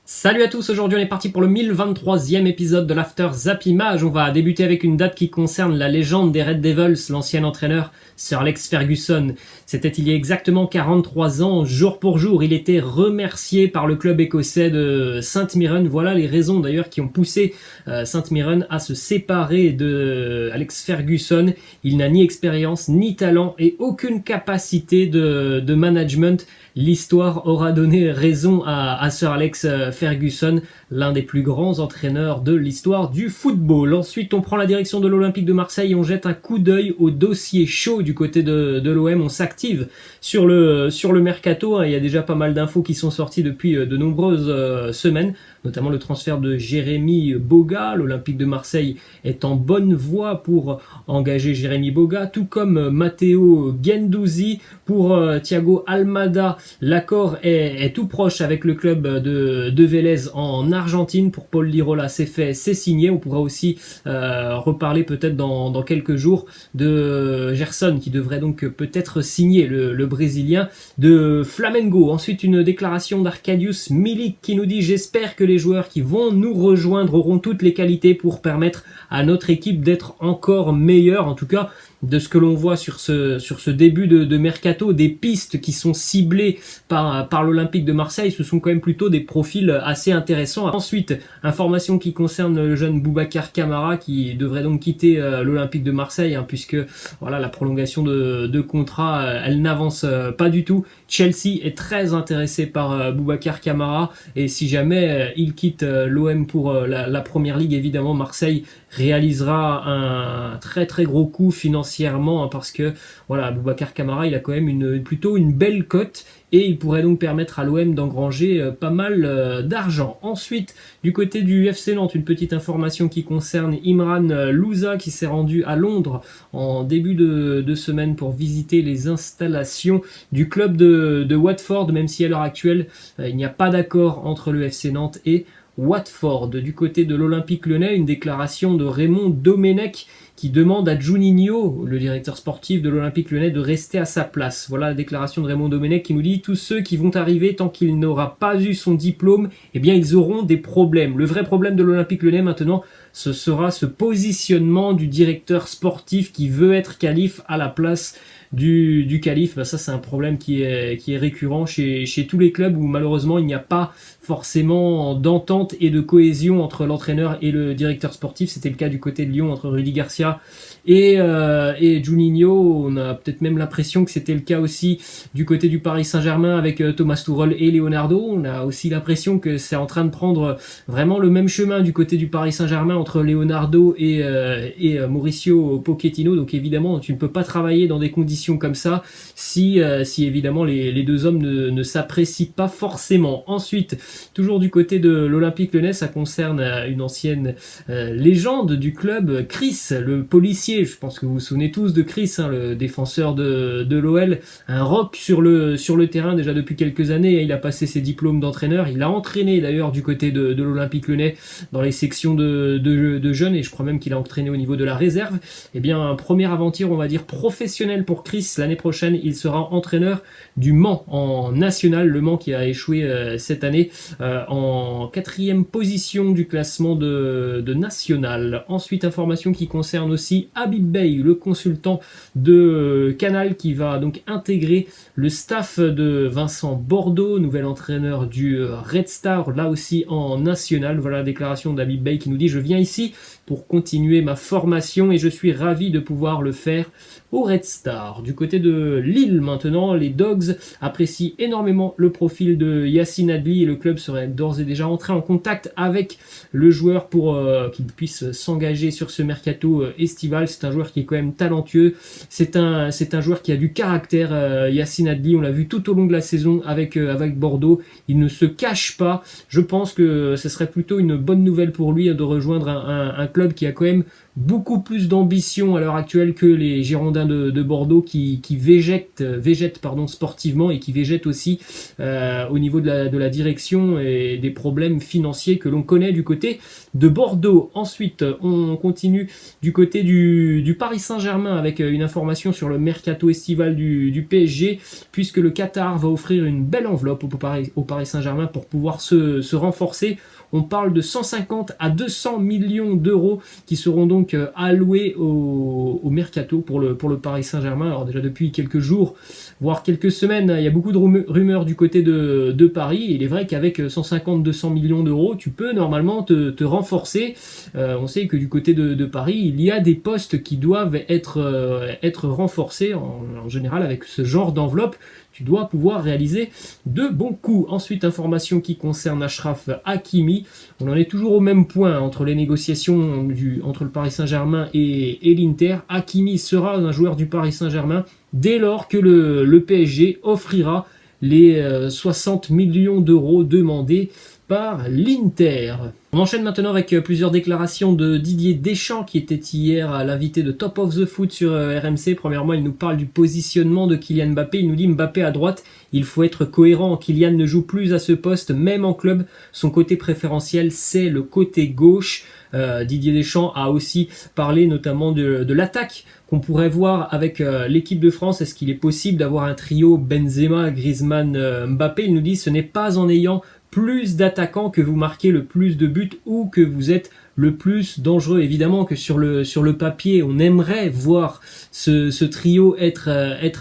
Salut à tous, aujourd'hui on est parti pour le 1023e épisode de l'After Zappimage. On va débuter avec une date qui concerne la légende des Red Devils, l'ancien entraîneur Sir Alex Ferguson. C'était il y a exactement 43 ans, jour pour jour. Il était remercié par le club écossais de St Mirren. Voilà les raisons d'ailleurs qui ont poussé St Mirren à se séparer de Alex Ferguson. Il n'a ni expérience, ni talent et aucune capacité de management. L'histoire aura donné raison à Sir Alex Ferguson, l'un des plus grands entraîneurs de l'histoire du football. Ensuite, on prend la direction de l'Olympique de Marseille et on jette un coup d'œil au dossier chaud du côté de l'OM. On s'active sur le mercato. Il y a déjà pas mal d'infos qui sont sorties depuis de nombreuses semaines, notamment le transfert de Jérémy Boga. L'Olympique de Marseille est en bonne voie pour engager Jérémy Boga, tout comme Matteo Guendouzi. Pour Thiago Almada, l'accord est tout proche avec le club de Vélez en Argentine. Pour Paul Lirola, c'est fait, c'est signé. On pourra aussi reparler peut-être dans quelques jours de Gerson, qui devrait donc peut-être signer le Brésilien de Flamengo. Ensuite, une déclaration d'Arkadiusz Milik qui nous dit « J'espère que les joueurs qui vont nous rejoindre auront toutes les qualités pour permettre à notre équipe d'être encore meilleure. » En tout cas, de ce que l'on voit sur ce début de mercato, des pistes qui sont ciblées par l'Olympique de Marseille, ce sont quand même plutôt des profils assez intéressants. Ensuite, information qui concerne le jeune Boubacar Kamara qui devrait donc quitter l'Olympique de Marseille, puisque voilà, la prolongation de contrat, elle n'avance pas du tout. Chelsea est très intéressé par Boubacar Kamara, et si jamais il quitte l'OM pour la Première Ligue, évidemment Marseille réalisera un très très gros coup financièrement, parce que voilà, Boubacar Kamara, il a quand même plutôt une belle cote et il pourrait donc permettre à l'OM d'engranger pas mal d'argent. Ensuite, du côté du FC Nantes, une petite information qui concerne Imran Louza qui s'est rendu à Londres en début de semaine pour visiter les installations du club de Watford, même si à l'heure actuelle il n'y a pas d'accord entre le FC Nantes et Watford. Du côté de l'Olympique Lyonnais, une déclaration de Raymond Domenech qui demande à Juninho, le directeur sportif de l'Olympique Lyonnais, de rester à sa place. Voilà la déclaration de Raymond Domenech qui nous dit « Tous ceux qui vont arriver tant qu'il n'aura pas eu son diplôme, eh bien ils auront des problèmes. Le vrai problème de l'Olympique Lyonnais maintenant, ce sera ce positionnement du directeur sportif qui veut être calife à la place du calife. » Ça, c'est un problème qui est récurrent chez tous les clubs où malheureusement il n'y a pas forcément d'entente et de cohésion entre l'entraîneur et le directeur sportif. C'était le cas du côté de Lyon entre Rudy Garcia et Juninho. On a peut-être même l'impression que c'était le cas aussi du côté du Paris Saint-Germain avec Thomas Tuchel et Leonardo. On a aussi l'impression que c'est en train de prendre vraiment le même chemin du côté du Paris Saint-Germain entre Leonardo et Mauricio Pochettino. Donc évidemment, tu ne peux pas travailler dans des conditions comme ça si évidemment les deux hommes ne s'apprécient pas forcément. Ensuite, toujours du côté de l'Olympique Lyonnais, ça concerne une ancienne légende du club, Chris, le policier. Je pense que vous vous souvenez tous de Chris, le défenseur de l'OL, un rock sur le terrain déjà depuis quelques années. Il a passé ses diplômes d'entraîneur, il a entraîné d'ailleurs du côté de l'Olympique Lyonnais dans les sections de jeunes, et je crois même qu'il a entraîné au niveau de la réserve. Eh bien, première aventure, on va dire professionnelle pour Chris. L'année prochaine, il sera entraîneur du Mans en national, le Mans qui a échoué cette année en 4e position du classement de national. Ensuite, information qui concerne aussi Habib Beye, le consultant de Canal, qui va donc intégrer le staff de Vincent Bordeaux, nouvel entraîneur du Red Star, là aussi en national. Voilà la déclaration d'Habib Beye qui nous dit « Je viens ici pour continuer ma formation et je suis ravi de pouvoir le faire au Red Star ». Du côté de Lille maintenant, les Dogs apprécient énormément le profil de Yacine Adli et le club serait d'ores et déjà entré en contact avec le joueur pour qu'il puisse s'engager sur ce mercato estival. C'est un joueur qui est quand même talentueux, c'est un joueur qui a du caractère, Yacine Adli, on l'a vu tout au long de la saison avec Bordeaux, il ne se cache pas. Je pense que ce serait plutôt une bonne nouvelle pour lui de rejoindre un club qui a quand même beaucoup plus d'ambition à l'heure actuelle que les Girondins de Bordeaux, qui végète pardon, sportivement et qui végète aussi au niveau de la direction et des problèmes financiers que l'on connaît du côté de Bordeaux. Ensuite, on continue du côté du Paris Saint-Germain avec une information sur le mercato estival du PSG, puisque le Qatar va offrir une belle enveloppe au Paris Saint-Germain pour pouvoir se renforcer. On parle de 150 à 200 millions d'euros qui seront donc alloués au mercato pour le Paris Saint-Germain. Alors déjà depuis quelques jours, voire quelques semaines, il y a beaucoup de rumeurs du côté de Paris. Il est vrai qu'avec 150-200 millions d'euros, tu peux normalement te renforcer. On sait que du côté de Paris, il y a des postes qui doivent être renforcés en général avec ce genre d'enveloppe. Tu dois pouvoir réaliser de bons coups. Ensuite, information qui concerne Achraf Hakimi. On en est toujours au même point entre les négociations entre le Paris Saint-Germain et l'Inter. Hakimi sera un joueur du Paris Saint-Germain dès lors que le PSG offrira les 60 millions d'euros demandés par l'Inter. On enchaîne maintenant avec plusieurs déclarations de Didier Deschamps qui était hier à l'invité de Top of the Foot sur RMC. Premièrement, il nous parle du positionnement de Kylian Mbappé. Il nous dit Mbappé à droite, il faut être cohérent. Kylian ne joue plus à ce poste, même en club. Son côté préférentiel, c'est le côté gauche. Didier Deschamps a aussi parlé notamment de l'attaque qu'on pourrait voir avec l'équipe de France. Est-ce qu'il est possible d'avoir un trio Benzema, Griezmann, Mbappé? Il nous dit ce n'est pas en ayant plus d'attaquants que vous marquez le plus de buts ou que vous êtes le plus dangereux. Évidemment que sur le papier, on aimerait voir ce trio être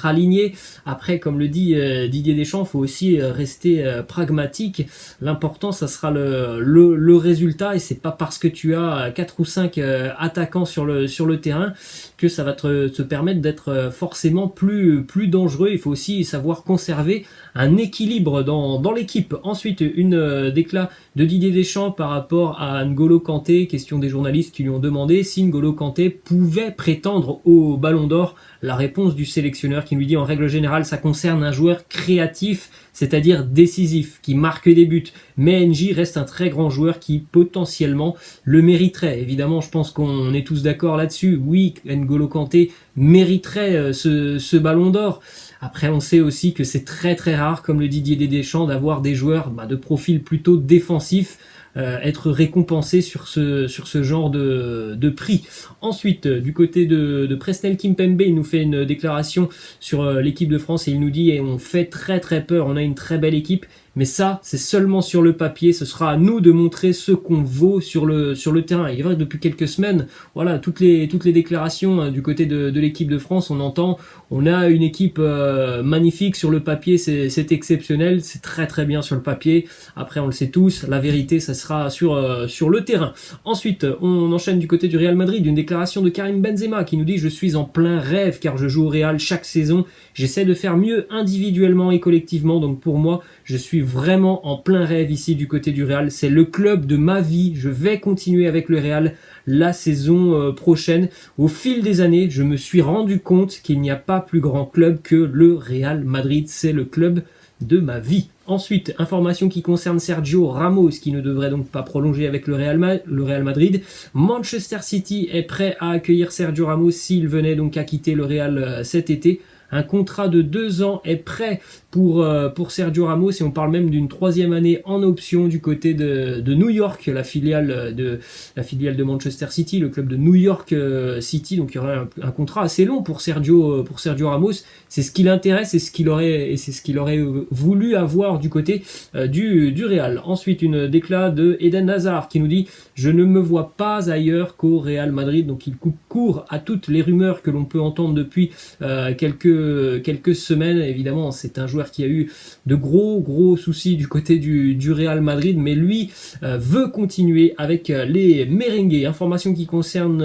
aligné. Après, comme le dit Didier Deschamps, il faut aussi rester pragmatique. L'important, ça sera le résultat, et c'est pas parce que tu as 4 ou 5 attaquants sur le terrain que ça va te permettre d'être forcément plus dangereux. Il faut aussi savoir conserver un équilibre dans l'équipe. Ensuite, une déclat de Didier Deschamps par rapport à N'Golo Kanté. Question des journalistes qui lui ont demandé si N'Golo Kanté pouvait prétendre au Ballon d'Or. La réponse du sélectionneur qui lui dit en règle générale ça concerne un joueur créatif, c'est-à-dire décisif, qui marque des buts. Mais NJ reste un très grand joueur qui potentiellement le mériterait. Évidemment, je pense qu'on est tous d'accord là-dessus. Oui, N'Golo Kanté mériterait ce Ballon d'Or. Après, on sait aussi que c'est très très rare, comme le dit Didier Deschamps, d'avoir des joueurs de profil plutôt défensif être récompensés sur ce genre de prix. Ensuite, du côté de Presnel Kimpembe, il nous fait une déclaration sur l'équipe de France et il nous dit et on fait très très peur, on a une très belle équipe. Mais ça, c'est seulement sur le papier. Ce sera à nous de montrer ce qu'on vaut sur le terrain. Il est vrai que depuis quelques semaines, voilà, toutes les déclarations du côté de l'équipe de France, on entend, on a une équipe magnifique sur le papier, c'est exceptionnel, c'est très très bien sur le papier. Après, on le sait tous, la vérité, ça sera sur le terrain. Ensuite, on enchaîne du côté du Real Madrid, une déclaration de Karim Benzema qui nous dit « Je suis en plein rêve car je joue au Real chaque saison. J'essaie de faire mieux individuellement et collectivement. Donc pour moi, je suis vraiment en plein rêve ici du côté du Real. C'est le club de ma vie. Je vais continuer avec le Real la saison prochaine. Au fil des années, je me suis rendu compte qu'il n'y a pas plus grand club que le Real Madrid. C'est le club de ma vie. Ensuite, information qui concerne Sergio Ramos, qui ne devrait donc pas prolonger avec le Real Madrid. Manchester City est prêt à accueillir Sergio Ramos s'il venait donc à quitter le Real cet été. Un contrat de 2 ans est prêt pour Sergio Ramos et on parle même d'une 3e année en option du côté de New York, la filiale de Manchester City, le club de New York City. Donc il y aurait un contrat assez long pour Sergio Ramos. C'est ce qui l'intéresse, c'est ce qu'il aurait voulu avoir du côté du Real. Ensuite, une déclat de Eden Hazard qui nous dit « Je ne me vois pas ailleurs qu'au Real Madrid ». Donc il coupe court à toutes les rumeurs que l'on peut entendre depuis quelques semaines. Évidemment, c'est un joueur qui a eu de gros soucis du côté du Real Madrid, mais lui veut continuer avec les merengues. Information qui concerne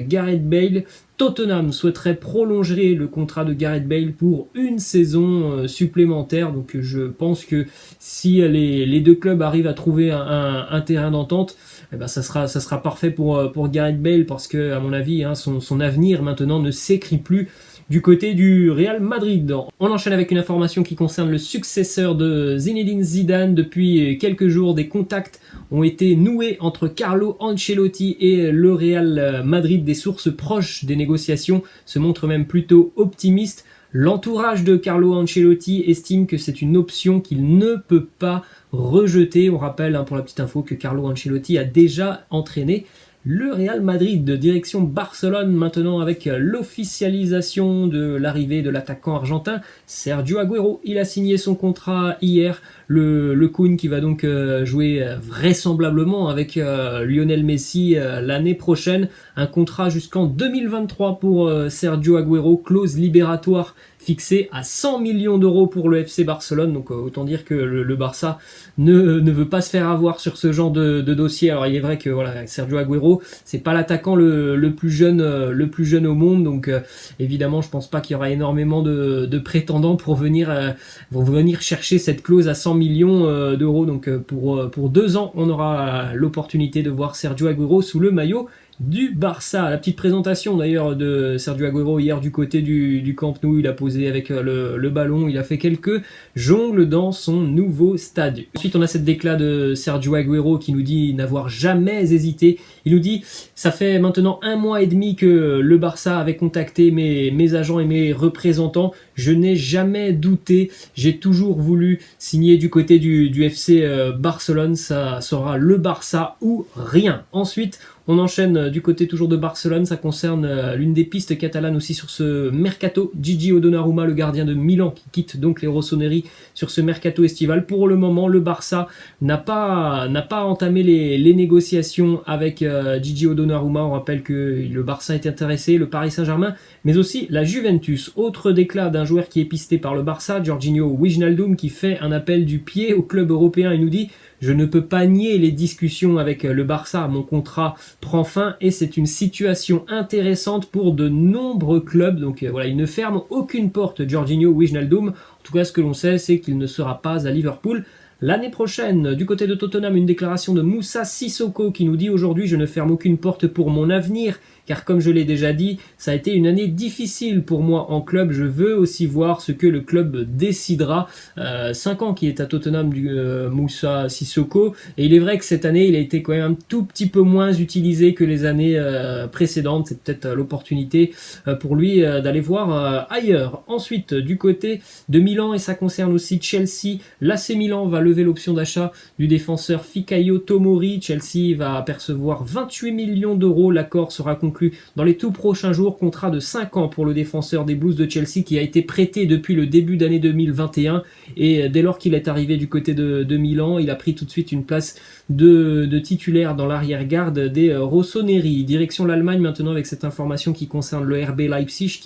Gareth Bale. Tottenham souhaiterait prolonger le contrat de Gareth Bale pour une saison supplémentaire. Donc je pense que si les deux clubs arrivent à trouver un terrain d'entente, eh ben ça sera parfait pour Gareth Bale, parce que à mon avis son avenir maintenant ne s'écrit plus du côté du Real Madrid. On enchaîne avec une information qui concerne le successeur de Zinedine Zidane. Depuis quelques jours, des contacts ont été noués entre Carlo Ancelotti et le Real Madrid. Des sources proches des négociations se montrent même plutôt optimistes. L'entourage de Carlo Ancelotti estime que c'est une option qu'il ne peut pas rejeter. On rappelle, pour la petite info, que Carlo Ancelotti a déjà entraîné le Real Madrid. Direction Barcelone maintenant avec l'officialisation de l'arrivée de l'attaquant argentin Sergio Agüero. Il a signé son contrat hier. Le Kun qui va donc jouer vraisemblablement avec Lionel Messi l'année prochaine. Un contrat jusqu'en 2023 pour Sergio Agüero, clause libératoire fixé à 100 millions d'euros pour le FC Barcelone. Donc autant dire que le Barça ne veut pas se faire avoir sur ce genre de dossier. Alors il est vrai que voilà, Sergio Agüero, c'est pas l'attaquant le plus jeune au monde. Donc évidemment, je pense pas qu'il y aura énormément de prétendants pour venir chercher cette clause à 100 millions d'euros. Donc pour 2 ans, on aura l'opportunité de voir Sergio Agüero sous le maillot du Barça. La petite présentation d'ailleurs de Sergio Agüero hier du côté du Camp Nou. Il a posé avec le ballon, il a fait quelques jongles dans son nouveau stade. Ensuite on a cette déclat de Sergio Agüero qui nous dit n'avoir jamais hésité. Il nous dit ça fait maintenant 1 mois et demi que le Barça avait contacté mes agents et mes représentants. Je n'ai jamais douté, j'ai toujours voulu signer du côté du FC Barcelone. Ça sera le Barça ou rien. Ensuite on enchaîne du côté toujours de Barcelone, ça concerne l'une des pistes catalanes aussi sur ce mercato. Gigi Donnarumma, le gardien de Milan, qui quitte donc les Rossoneri sur ce mercato estival. Pour le moment, le Barça n'a pas entamé les négociations avec Gigi Donnarumma. On rappelle que le Barça est intéressé, le Paris Saint-Germain, mais aussi la Juventus. Autre déclat d'un joueur qui est pisté par le Barça, Georginio Wijnaldum, qui fait un appel du pied au club européen. Il nous dit « Je ne peux pas nier les discussions avec le Barça, mon contrat prend fin et c'est une situation intéressante pour de nombreux clubs. » Donc voilà, il ne ferme aucune porte, Georginio Wijnaldum. En tout cas, ce que l'on sait, c'est qu'il ne sera pas à Liverpool l'année prochaine. Du côté de Tottenham, une déclaration de Moussa Sissoko qui nous dit « Aujourd'hui, je ne ferme aucune porte pour mon avenir. » Car comme je l'ai déjà dit, ça a été une année difficile pour moi en club. Je veux aussi voir ce que le club décidera. 5 ans qu'il est à Tottenham, Moussa Sissoko. Et il est vrai que cette année, il a été quand même un tout petit peu moins utilisé que les années précédentes. C'est peut-être l'opportunité pour lui d'aller voir ailleurs. Ensuite, du côté de Milan, et ça concerne aussi Chelsea, l'AC Milan va lever l'option d'achat du défenseur Fikayo Tomori. Chelsea va percevoir 28 millions d'euros. L'accord sera conclu dans les tout prochains jours. Contrat de 5 ans pour le défenseur des Blues de Chelsea qui a été prêté depuis le début d'année 2021 et dès lors qu'il est arrivé du côté de Milan, il a pris tout de suite une place de titulaire dans l'arrière-garde des Rossoneri. Direction l'Allemagne maintenant avec cette information qui concerne le RB Leipzig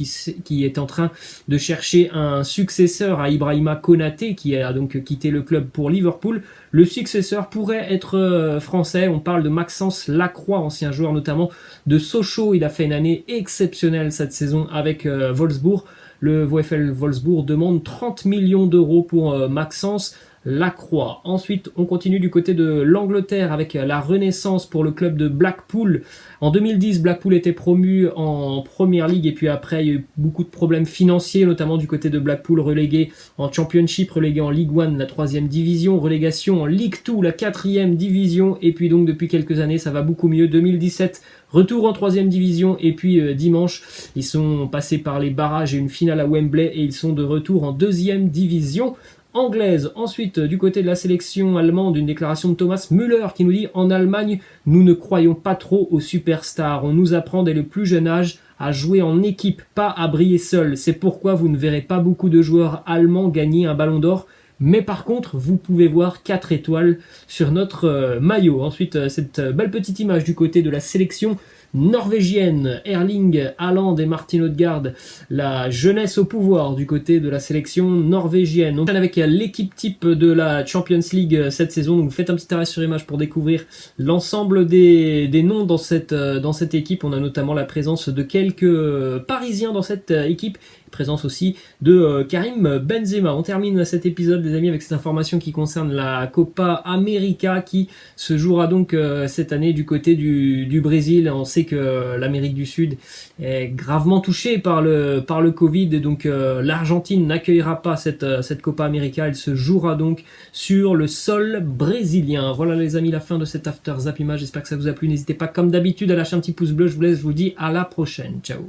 qui est en train de chercher un successeur à Ibrahima Konaté qui a donc quitté le club pour Liverpool. Le successeur pourrait être français. On parle de Maxence Lacroix, ancien joueur notamment de Sochaux. Il a fait une année exceptionnelle cette saison avec Wolfsburg. Le VfL Wolfsburg demande 30 millions d'euros pour Maxence Lacroix. Ensuite, on continue du côté de l'Angleterre avec la renaissance pour le club de Blackpool. En 2010, Blackpool était promu en Premier League et puis après, il y a eu beaucoup de problèmes financiers, notamment du côté de Blackpool, relégué en Championship, relégué en League One, la 3e division, relégation en League 2, la 4e division, et puis donc depuis quelques années, ça va beaucoup mieux. 2017, retour en 3e division, et puis dimanche, ils sont passés par les barrages et une finale à Wembley, et ils sont de retour en 2e division anglaise. Ensuite, du côté de la sélection allemande, une déclaration de Thomas Müller qui nous dit « En Allemagne, nous ne croyons pas trop aux superstars. On nous apprend dès le plus jeune âge à jouer en équipe, pas à briller seul. C'est pourquoi vous ne verrez pas beaucoup de joueurs allemands gagner un ballon d'or. Mais par contre, vous pouvez voir 4 étoiles sur notre maillot. » Ensuite, cette belle petite image du côté de la sélection norvégienne, Erling Haaland et Martin Odegaard, la jeunesse au pouvoir du côté de la sélection norvégienne. On est avec l'équipe type de la Champions League cette saison, donc vous faites un petit arrêt sur image pour découvrir l'ensemble des noms dans cette équipe. On a notamment la présence de quelques Parisiens dans cette équipe, présence aussi de Karim Benzema. On termine cet épisode, les amis, avec cette information qui concerne la Copa América qui se jouera donc cette année du côté du Brésil. On sait que l'Amérique du Sud est gravement touchée par le Covid, et donc l'Argentine n'accueillera pas cette Copa América. Elle se jouera donc sur le sol brésilien. Voilà les amis, la fin de cet After Zap Image. J'espère que ça vous a plu. N'hésitez pas comme d'habitude à lâcher un petit pouce bleu. Je vous laisse, je vous dis à la prochaine. Ciao.